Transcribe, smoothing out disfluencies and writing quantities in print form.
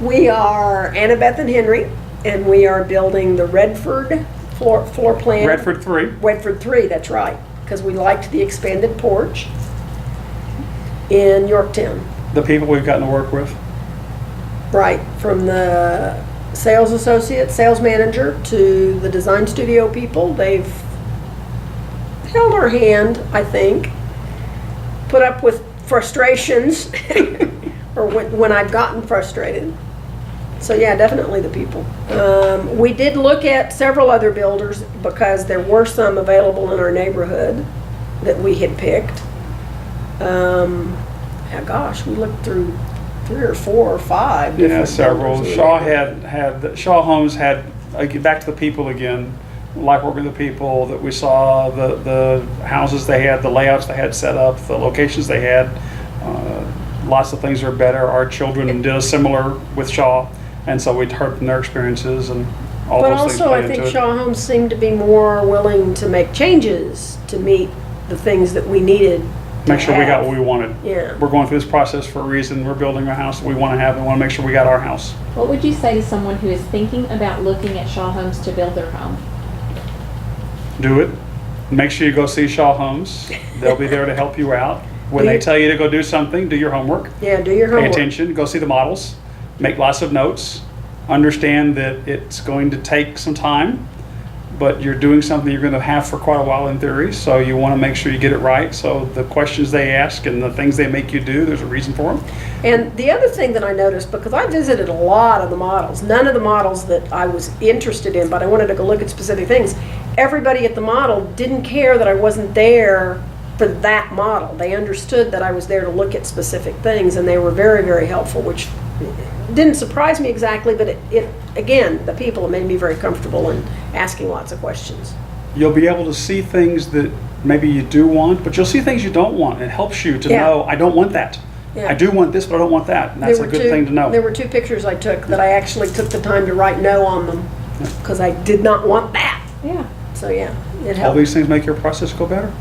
We are Annebeth and Henry, and we are building the Redford floor plan. Redford 3. Redford 3, that's right, because we liked the expanded porch in Yorktown. The people we've gotten to work with. Right, from the sales associate, sales manager, to the design studio people. They've held our hand, I think, put up with frustrations, or when I've gotten frustrated. So yeah, definitely the people. We did look at several other builders because there were some available in our neighborhood that we had picked. Gosh, we looked through 3 or 4 or 5 different Yeah, several. builders in the Shaw neighborhood. Shaw Homes had, back to the people again, like working with the people that we saw, the houses they had, the layouts they had set up, the locations they had. Lots of things are better. Our children did a similar with Shaw, and so we'd heard from their experiences and all But those things also, I played think into it. Shaw Homes seemed to be more willing to make changes to meet the things that we needed to Make sure we got have. what we wanted. Yeah. We're going through this process for a reason. We're building a house that we want to have and want to make sure we got our house. What would you say to someone who is thinking about looking at Shaw Homes to build their home? Do it. Make sure you go see Shaw Homes. They'll be there to help you out. When they tell you to go do something, do your homework. Yeah, do your Pay homework. attention, go see the models, make lots of notes, understand that it's going to take some time, but you're doing something you're going to have for quite a while in theory, so you want to make sure you get it right. So the questions they ask and the things they make you do, there's a reason for them. And the other thing that I noticed, because I visited a lot of the models, none of the models that I was interested in, but I wanted to go look at specific things, everybody at the model didn't care that I wasn't there for that model. They understood that I was there to look at specific things, and they were very, very helpful, which didn't surprise me exactly, but it again, the people made me very comfortable in asking lots of questions. You'll be able to see things that maybe you do want, but you'll see things you don't want. It helps you to Yeah. know, I don't want that. Yeah. I do want this, but I don't want that. And that's a good thing to know. There were 2 pictures I took that I actually took the time to write no on them, because I did not want that. Yeah. So yeah, it All helped. these things make your process go better.